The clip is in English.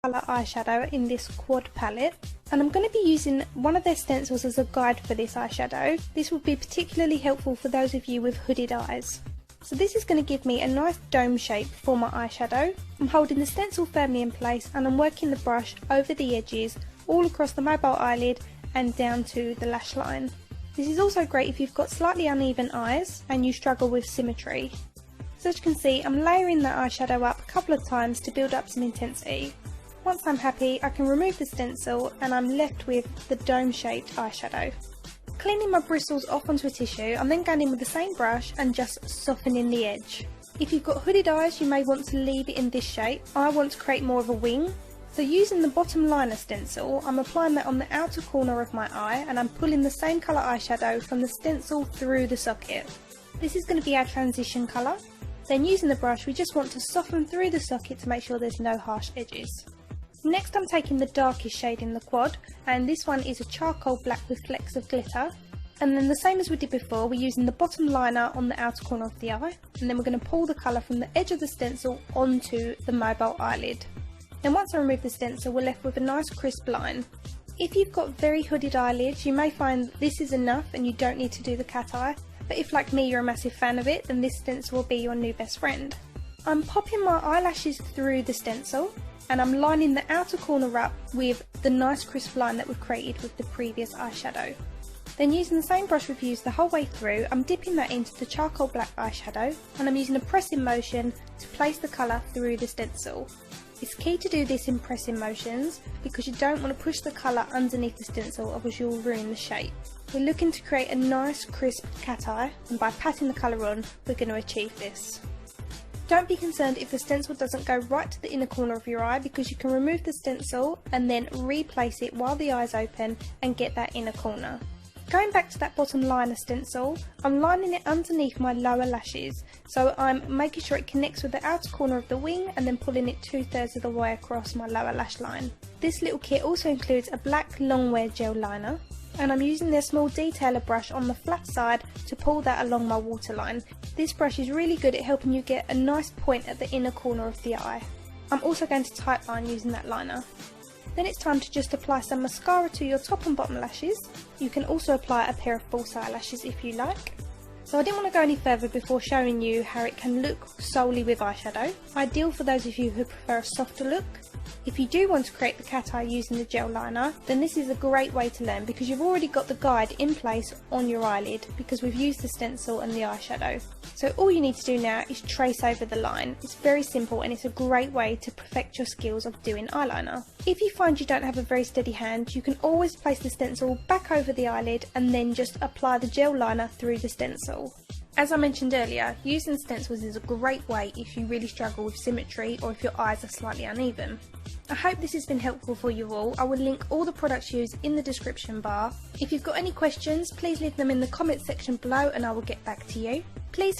colour eyeshadow in this quad palette, and I'm going to be using one of their stencils as a guide for this eyeshadow. This will be particularly helpful for those of you with hooded eyes. So this is going to give me a nice dome shape for my eyeshadow. I'm holding the stencil firmly in place and I'm working the brush over the edges all across the mobile eyelid and down to the lash line. This is also great if you've got slightly uneven eyes and you struggle with symmetry. So as you can see, I'm layering the eyeshadow up a couple of times to build up some intensity. Once I'm happy, I can remove the stencil and I'm left with the dome shaped eyeshadow. Cleaning my bristles off onto a tissue, I'm then going in with the same brush and just softening the edge. If you've got hooded eyes, you may want to leave it in this shape. I want to create more of a wing. So using the bottom liner stencil, I'm applying that on the outer corner of my eye and I'm pulling the same colour eyeshadow from the stencil through the socket. This is going to be our transition colour. Then using the brush, we just want to soften through the socket to make sure there's no harsh edges. Next I'm taking the darkest shade in the quad, and this one is a charcoal black with flecks of glitter. And then the same as we did before, we're using the bottom liner on the outer corner of the eye, and then we're going to pull the colour from the edge of the stencil onto the mobile eyelid. Then once I remove the stencil, we're left with a nice crisp line. If you've got very hooded eyelids, you may find this is enough and you don't need to do the cat eye, but if like me you're a massive fan of it, then this stencil will be your new best friend. I'm popping my eyelashes through the stencil, and I'm lining the outer corner up with the nice crisp line that we've created with the previous eyeshadow. Then using the same brush we've used the whole way through, I'm dipping that into the charcoal black eyeshadow and I'm using a pressing motion to place the colour through the stencil. It's key to do this in pressing motions because you don't want to push the colour underneath the stencil or else you'll ruin the shape. We're looking to create a nice crisp cat eye, and by patting the colour on we're going to achieve this. Don't be concerned if the stencil doesn't go right to the inner corner of your eye, because you can remove the stencil and then replace it while the eye's open and get that inner corner. Going back to that bottom liner stencil, I'm lining it underneath my lower lashes, so I'm making sure it connects with the outer corner of the wing and then pulling it 2/3 of the way across my lower lash line. This little kit also includes a black long wear gel liner, and I'm using their small detailer brush on the flat side to pull that along my waterline. This brush is really good at helping you get a nice point at the inner corner of the eye. I'm also going to tightline using that liner. Then it's time to just apply some mascara to your top and bottom lashes. You can also apply a pair of false eyelashes if you like. So I didn't want to go any further before showing you how it can look solely with eyeshadow. Ideal for those of you who prefer a softer look. If you do want to create the cat eye using the gel liner, then this is a great way to learn because you've already got the guide in place on your eyelid because we've used the stencil and the eyeshadow. So all you need to do now is trace over the line. It's very simple and it's a great way to perfect your skills of doing eyeliner. If you find you don't have a very steady hand, you can always place the stencil back over the eyelid and then just apply the gel liner through the stencil. As I mentioned earlier, using stencils is a great way if you really struggle with symmetry or if your eyes are slightly uneven. I hope this has been helpful for you all. I will link all the products used in the description bar. If you've got any questions, please leave them in the comments section below and I will get back to you. Please